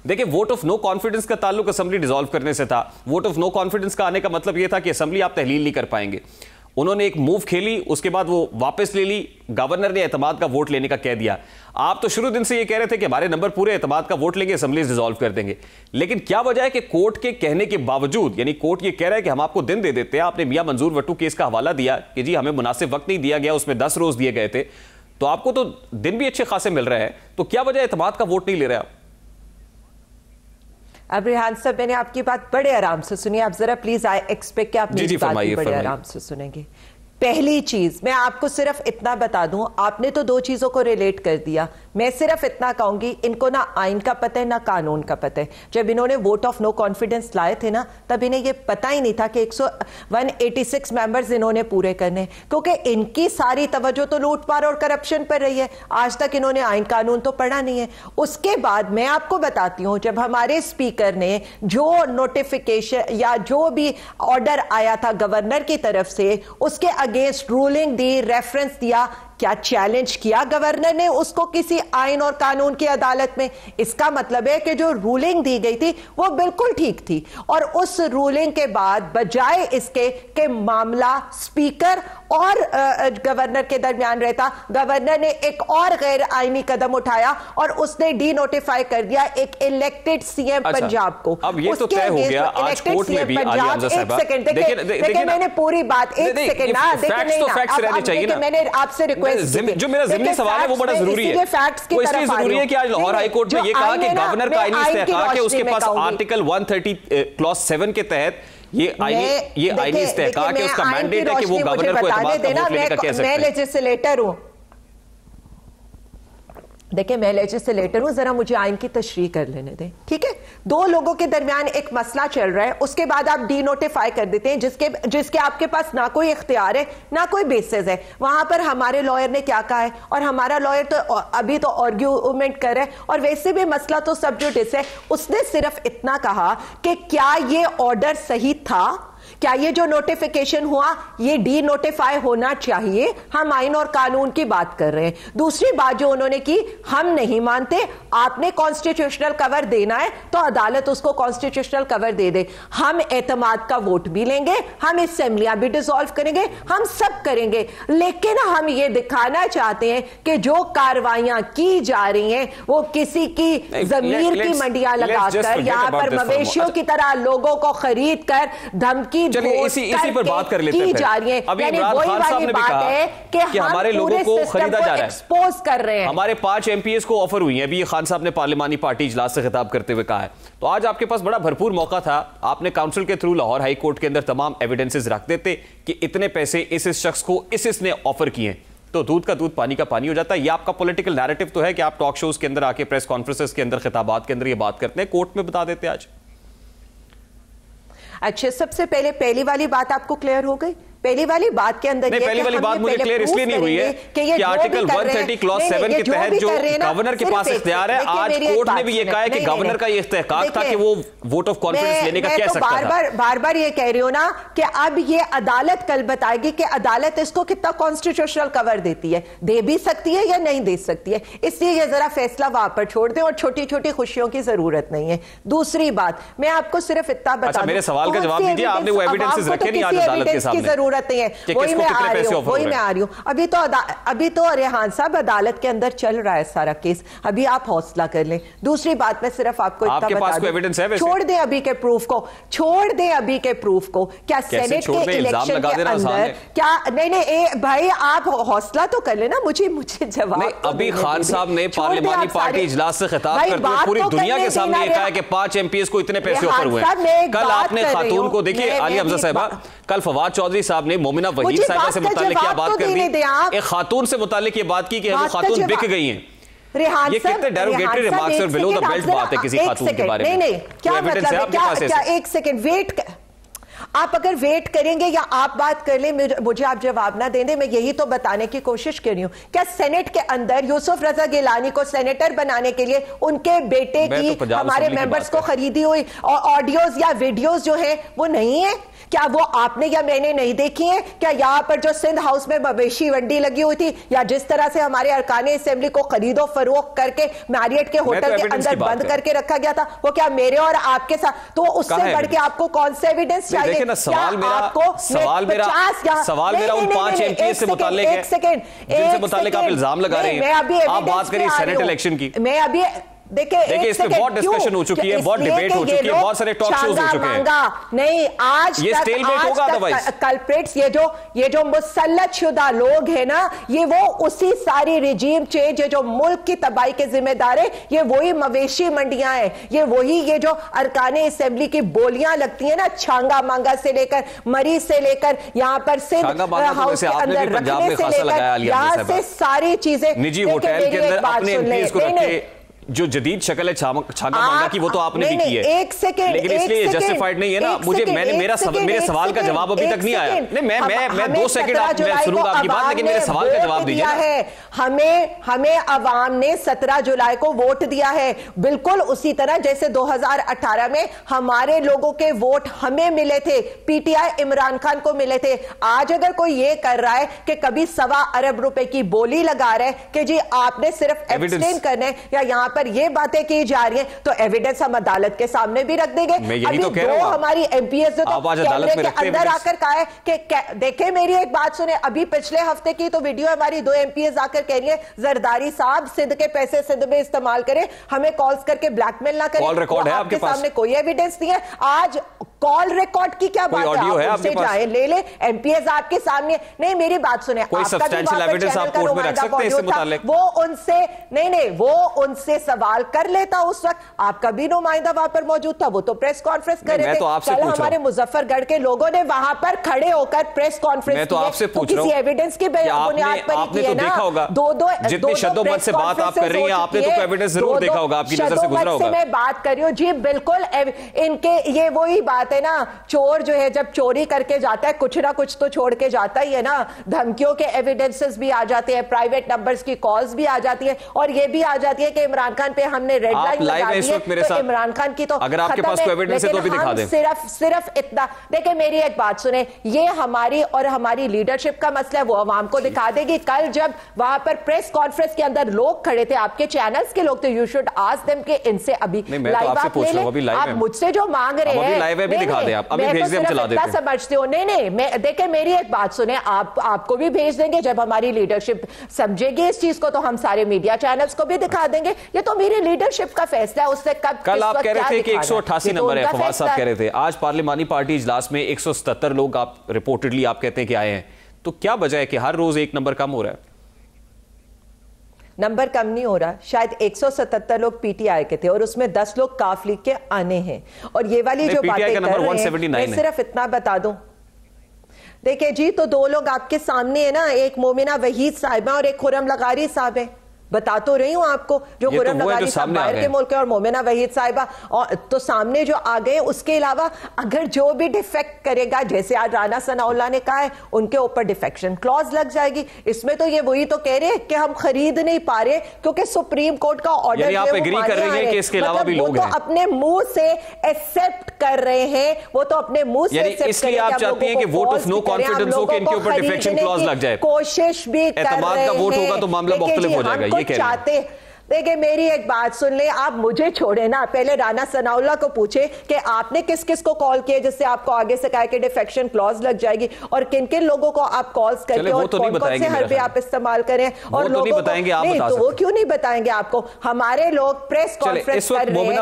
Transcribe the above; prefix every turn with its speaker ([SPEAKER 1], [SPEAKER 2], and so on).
[SPEAKER 1] देखिए, vote of no confidence का ताल्लुक असेंबली डिसॉल्व करने से था। वोट ऑफ नो कॉन्फिडेंस का आने का मतलब यह था कि असेंबली आप तहलील नहीं कर पाएंगे। उन्होंने एक मूव खेली, उसके बाद वो वापस ले ली, गवर्नर ने एतमाद का वोट लेने का कह दिया। आप तो शुरू दिन से ये कह रहे थे कि हमारे नंबर पूरे, एतमाद का वोट लेंगे, असेंबली डिसॉल्व कर देंगे। लेकिन क्या वजह है कि कोर्ट के कहने के बावजूद, यानी कोर्ट ये कह रहा है कि हम आपको दिन दे देते हैं, आपने मियां मंजूर वट्टू केस का हवाला दिया कि जी हमें मुनासिब वक्त नहीं दिया गया, उसमें 10 रोज दिए गए थे, तो आपको तो दिन भी अच्छे खासे मिल रहे हैं, तो क्या वजह एतमाद का वोट नहीं ले रहे आप?
[SPEAKER 2] अब रेहान साहब, मैंने आपकी बात बड़े आराम से सुनी, आप जरा प्लीज आई एक्सपेक्ट कि आप मेरी बात भी बड़े आराम से सुनेंगे। पहली चीज मैं आपको सिर्फ इतना बता दूं, आपने तो दो चीजों को रिलेट कर दिया। मैं सिर्फ इतना कहूंगी, इनको ना आइन का पता है ना कानून का पता है। जब इन्होंने वोट ऑफ नो कॉन्फिडेंस लाए थे ना, तब इन्हें ये पता ही नहीं था कि 186 मेंबर्स इन्होंने पूरे करने, क्योंकि इनकी सारी तवज्जो तो लूटपाट और करप्शन पर रही है। आज तक इन्होंने आइन कानून तो पढ़ा नहीं है। उसके बाद मैं आपको बताती हूं, जब हमारे स्पीकर ने जो नोटिफिकेशन या जो भी ऑर्डर आया था गवर्नर की तरफ से, उसके अगेंस्ट रूलिंग दी, रेफरेंस दिया, क्या चैलेंज किया गवर्नर ने उसको किसी आइन और कानून की अदालत में? इसका मतलब है कि जो रूलिंग दी गई थी वो बिल्कुल ठीक थी। और उस रूलिंग के बाद बजाय इसके कि मामला स्पीकर और गवर्नर के दरमियान रहता, गवर्नर ने एक और गैर आईनी कदम उठाया और उसने डी नोटिफाई कर दिया एक इलेक्टेड सीएम पंजाब को।
[SPEAKER 1] अब ये तो तय हो गया आज कोर्ट में भी।
[SPEAKER 2] एक सेकंड देखिए, मैंने पूरी बात, एक सेकंड ना देखिए, मैंने आपसे
[SPEAKER 1] जो मेरा ज़िमनी सवाल है वो बड़ा जरूरी है। वो इसलिए जरूरी है कि आज लाहौर हाई कोर्ट में ये कहा कि गवर्नर का आईनी इस्तेहकाक है, उसके पास आर्टिकल 130 क्लॉज 7 के तहत ये आईनी इस्तेहकाक है, उसका मैंडेट है कि वो गवर्नर को एतमाद का वोट लेने का कह सकते हैं।
[SPEAKER 2] मैं लेजिस्लेटर हूं, देखिए मैं लेजिस्लेटर हूं, जरा मुझे आइन की तशरीह कर लेने दें, ठीक है? दो लोगों के दरमियान एक मसला चल रहा है, उसके बाद आप डी नोटिफाई कर देते हैं, जिसके आपके पास ना कोई इख्तियार है ना कोई बेसिस है। वहां पर हमारे लॉयर ने क्या कहा है, और हमारा लॉयर तो अभी तो आर्ग्यूमेंट कर रहा है, और वैसे भी मसला तो सब जुडिस है। उसने सिर्फ इतना कहा कि क्या ये ऑर्डर सही था, क्या ये जो नोटिफिकेशन हुआ ये डी नोटिफाई होना चाहिए। हम आइन और कानून की बात कर रहे हैं। दूसरी बात जो उन्होंने की, हम नहीं मानते, आपने कॉन्स्टिट्यूशनल कवर देना है तो अदालत उसको कॉन्स्टिट्यूशनल कवर दे दे। हम एतमाद का वोट भी लेंगे, हम असेंबलियां भी डिसॉल्व करेंगे, हम सब करेंगे, लेकिन हम ये दिखाना चाहते हैं कि जो कार्रवाइयां की जा रही हैं वो किसी की जमीर की मंडियां लगाकर, यहां पर मवेशियों की तरह लोगों को खरीद कर धमकी
[SPEAKER 1] इसी पर बात कर लेते हैं। अभी इमरान खान साहब ने भी कहा कि हमारे लोगों को खरीदा जा रहा है,
[SPEAKER 2] एक्सपोज कर रहे हैं।
[SPEAKER 1] हमारे 5 एमपीएस को ऑफर हुई है, अभी खान साहब ने पार्लिमानी पार्टी इजलास से खिताब करते हुए कहा है। तो आज आपके पास बड़ा भरपूर मौका था, आपने काउंसिल के थ्रू लाहौर हाई कोर्ट के अंदर तमाम एविडेंसेस रख देते कि इतने पैसे इस शख्स को इसने ऑफर किए, तो दूध का दूध पानी का पानी हो जाता है। ये आपका पॉलिटिकल नैरेटिव तो है कि आप टॉक शोज के अंदर आके, प्रेस कॉन्फ्रेंसेस के अंदर, खिताबात के अंदर ये बात करते हैं, कोर्ट में बता देते आज।
[SPEAKER 2] अच्छा, सबसे पहले पहली वाली बात आपको क्लियर हो गई? पहली वाली बात के अंदर
[SPEAKER 1] पहली वाली बात मुझे क्लियर इसलिए नहीं हुई है कि आर्टिकल 130 क्लॉज 7 के तहत जो गवर्नर के पास इख्तियार है, आज कोर्ट ने भी ये कहा है कि गवर्नर का ये इख्तियार था कि वो वोट ऑफ कॉन्फिडेंस लेने का कह सकता था।
[SPEAKER 2] बार-बार ये कह रही हूं ना कि अब ये अदालत कल बताएगी कि अदालत इसको कितना कॉन्स्टिट्यूशनल कवर देती है, दे भी सकती है या नहीं दे सकती है। इसलिए ये जरा फैसला वहां पर छोड़ दें और छोटी छोटी खुशियों की जरूरत नहीं है। दूसरी बात, मैं आपको सिर्फ इतना बता दूं,
[SPEAKER 1] मेरे सवाल का जवाब दीजिए, आपने वो एविडेंसेस रखे नहीं आज अदालत के सामने?
[SPEAKER 2] जरूरत नहीं है, वही मैं आ रही हूं। अभी तो रेहान साहब अदालत के अंदर चल रहा है सारा केस, अभी आप हौसला कर लें। दूसरी बात मैं सिर्फ आपको इतना बता दूं, छोड़ दें अभी के प्रूफ को, छोड़ दें अभी के प्रूफ को। क्या सेनेट के इलेक्शन के अंदर क्या नहीं भाई, आप हौसला तो कर लेना, मुझे जवाब।
[SPEAKER 1] अभी खान साहब ने पार्लिमानी पार्टी इजलास से खिताब करते हुए पूरी दुनिया के सामने ये कहा है कि 5 एमपीएस को इतने पैसे ऑफर हुए हैं। कल आपने खातून को, देखिए आलिया हमजा साहिबा, कल फवाद चौधरी साहब ने मोमिना वहीद साहिबा से मुताल्लिक क्या बात कर दी, एक खातून से मुताल्लिक ये बात की कि वो खातून बिक गई हैं। ये कितने डेरोगेटरी रिमार्क्स और बिलो द बेल्ट बात है किसी खातून के बारे में?
[SPEAKER 2] नहीं, क्या मतलब, क्या एक सेकंड वेट, आप अगर वेट करेंगे या आप बात कर लें, मुझे आप जवाब ना दें, मैं यही तो बताने की कोशिश कर रही हूं। क्या सेनेट के अंदर यूसुफ रजा गिलानी को सेनेटर बनाने के लिए उनके बेटे की, हमारे मेंबर्स को खरीदी हुई ऑडियोज या वीडियोज जो है वो नहीं है? क्या वो आपने या मैंने नहीं देखी है? क्या यहाँ पर जो सिंध हाउस में मवेशी मंडी लगी हुई थी, या जिस तरह से हमारे अरकान असेंबली को खरीदो फरोख्त करके मैरियट के होटल के अंदर बंद करके रखा गया था, वो क्या मेरे और आपके साथ? तो उससे बढ़ के आपको कौन सा एविडेंस चाहिए?
[SPEAKER 1] सवाल मेरा उन 5 एमपीएस से मुताल्लिक है जिनसे मुताल्लिक आप इल्जाम लगा रहे हैं। आप बात करिए सेनेट इलेक्शन की।
[SPEAKER 2] मैं अभी देखिए
[SPEAKER 1] इस पे बहुत डिस्कशन हो चुकी है, बहुत डिबेट हो चुकी है, बहुत सारे टॉक शोज हो चुके हैं।
[SPEAKER 2] नहीं, आज
[SPEAKER 1] ये स्टेलमेट होगा अदरवाइज।
[SPEAKER 2] कल्प्रिट्स ये जो मुसल्लत शुदा लोग हैं ना, ये वो उसी सारी रिजीम चेंज जो मुल्क की तबाही के जिम्मेदार है, ये वही मवेशी मंडियां हैं, ये वही ये जो अरकान असेंबली की बोलियां लगती है ना, छांगा मांगा से लेकर मरी से लेकर यहाँ पर सिंध हाउस के अंदर रखने से लेकर यहाँ से सारी चीजें
[SPEAKER 1] निजी होटल के अंदर अपने एमपीएस को रखे, जो जदीद शक्ल है छांगा मांगा की, वो तो आपने भी की है।
[SPEAKER 2] एक सेकंड,
[SPEAKER 1] लेकिन इसलिए जस्टिफाइड नहीं है ना। मेरे सवाल का जवाब अभी तक नहीं आया। नहीं, मैं 2 सेकंड मैं सुनूंगा आपकी बात, लेकिन मेरे सवाल का जवाब दीजिए ना।
[SPEAKER 2] हमें अवाम ने 17 जुलाई को वोट दिया है, बिल्कुल उसी तरह जैसे 2018 में हमारे लोगों के वोट हमें मिले थे, पीटीआई इमरान खान को मिले थे। आज अगर कोई ये कर रहा है कि कभी 1.25 अरब रुपए की बोली लगा रहे हैं कि जी आपने सिर्फ एब्सटेन करने, या यहाँ पर ये बातें की जा रही हैं, तो एविडेंस हम अदालत के सामने भी रख देंगे।
[SPEAKER 1] अभी तो
[SPEAKER 2] हमारी एमपीएस जो कैमरे के अंदर आकर कहा है कि देखें, मेरी एक बात सुने, अभी पिछले हफ्ते की तो वीडियो हमारी 2 एमपीएस आकर कह रही है जरदारी साहब सिंध के पैसे सिंध में इस्तेमाल करें, हमें कॉल्स करके ब्लैकमेल ना करें।
[SPEAKER 1] कॉल रिकॉर्ड है आपके
[SPEAKER 2] सामने कोई एविडेंस नहीं है। आज कॉल रिकॉर्ड की क्या बात है? आपसे चाहे ले ले, एमपीएस आपके सामने। नहीं, मेरी बात सुने,
[SPEAKER 1] कोई सब्सटेंशियल एविडेंस आप कोर्ट में रख सकते हैं इससे मुताल्लिक?
[SPEAKER 2] वो उनसे नहीं, वो उनसे सवाल कर लेता उस वक्त, आपका भी नुमाइंदा वहां पर मौजूद था, वो तो प्रेस कॉन्फ्रेंस कर रहे थे। कल हमारे मुजफ्फरगढ़ के लोगों ने वहां पर खड़े होकर प्रेस कॉन्फ्रेंस
[SPEAKER 1] मैं तो आपसे पूछ रहा हूं,
[SPEAKER 2] किसी एविडेंस की बुनियाद पर ही की है ना।
[SPEAKER 1] दो जितनी शद्दोमत से बात आप कर रही हैं, आपने तो एविडेंस जरूर देखा होगा, आपकी नजर से गुजरा होगा।
[SPEAKER 2] मैं बात कर रही हूं जी, बिल्कुल इनके ये वही बात है ना, चोर जो है जब चोरी करके जाता है कुछ ना कुछ तो छोड़ के जाता ही है ना। धमकियों के एविडेंसेस भी आ जाते हैं, प्राइवेट नंबर्स की कॉल्स भी आ जाती है, और ये भी आ जाती है कि इमरान खान पे हमने रेड लाइन लगा दी है, तो इमरान खान की तो
[SPEAKER 1] अगर आपके पास कोई एविडेंस है तो भी दिखा दें।
[SPEAKER 2] सिर्फ इतना देखिए, मेरी एक बात सुने, ये हमारी और हमारी लीडरशिप का मसला है, वो अवाम को दिखा देगी। कल जब वहां पर प्रेस कॉन्फ्रेंस के अंदर लोग खड़े थे, आपके चैनल्स के लोग थे, यू शुड आस्क देम कि इनसे अभी लाइव आप ले लें। आप मुझसे जो मांग रहे हैं
[SPEAKER 1] लाइव है भी दिखा दें, आप अभी भेज दें, हम चला देते हैं।
[SPEAKER 2] समझते हो? नहीं, मैं देखिए, मेरी एक बात सुने, आपको भी भेज देंगे, जब हमारी लीडरशिप समझेगी इस चीज को तो हम सारे मीडिया चैनल्स को भी दिखा देंगे। ये तो मेरी लीडरशिप का फैसला है, उससे
[SPEAKER 1] कल आप कह रहे थे कि 188 नंबर है, फवाद साहब कह रहे थे। आज पार्लिमानी पार्टी इजलास में 177 लोग आप रिपोर्टेडली आप कहते हैं कि आए हैं, तो क्या वजह है कि हर रोज 1 नंबर कम हो रहा है?
[SPEAKER 2] नंबर कम नहीं हो रहा, शायद 177 लोग पीटीआई के थे और उसमें 10 लोग काफ लीग के आने हैं। और ये वाली जो बातें कर रहे हैं, मैं सिर्फ इतना बता दूं, देखिए जी, तो 2 लोग आपके सामने है ना, एक मोमिना वहीद साहिबा और एक खुरम लगारी साहब है। बता तो रही हूं आपको, जो खुरम लगारी साहब बाहर के मुल्क है और मोमिना वहीद साहिबा और तो सामने जो आ गए। उसके अलावा अगर जो भी डिफेक्ट करेगा, जैसे आज राना सनाउल्लाह ने कहा है, उनके ऊपर डिफेक्शन क्लॉज लग जाएगी। इसमें तो ये वही तो कह रहे हैं कि हम खरीद नहीं पा रहे क्योंकि सुप्रीम कोर्ट का ऑर्डर
[SPEAKER 1] आप एग्री कर रही हैं कि इसके अलावा भी लोग हैं,
[SPEAKER 2] अपने मुंह से एक्सेप्ट कर रहे हैं, वो तो अपने मुंह से
[SPEAKER 1] इसलिए आप चाहती हैं कि वोट ऑफ नो कॉन्फिडेंस हो कि इनके ऊपर डिफेक्शन क्लॉज लग जाए।
[SPEAKER 2] कोशिश भी कर रहे हैं,
[SPEAKER 1] का वोट होगा तो मामला मुख्तलिफ हो जाएगा, ये कह रहे हैं।
[SPEAKER 2] देखिए, मेरी एक बात सुन ले, आप मुझे छोड़े ना, पहले राना सनाउल्लाह को पूछे कि आपने किस किस को कॉल किया जिससे आपको आगे से कहा कि डिफेक्शन क्लॉज लग जाएगी, और किन किन लोगों को आप कॉल्स करके और कौन कौन से हरबे आप इस्तेमाल करें, और लोगों को नहीं, तो वो क्यों नहीं बताएंगे आपको? हमारे लोग प्रेस कॉन्फ्रेंस कर रहे हैं,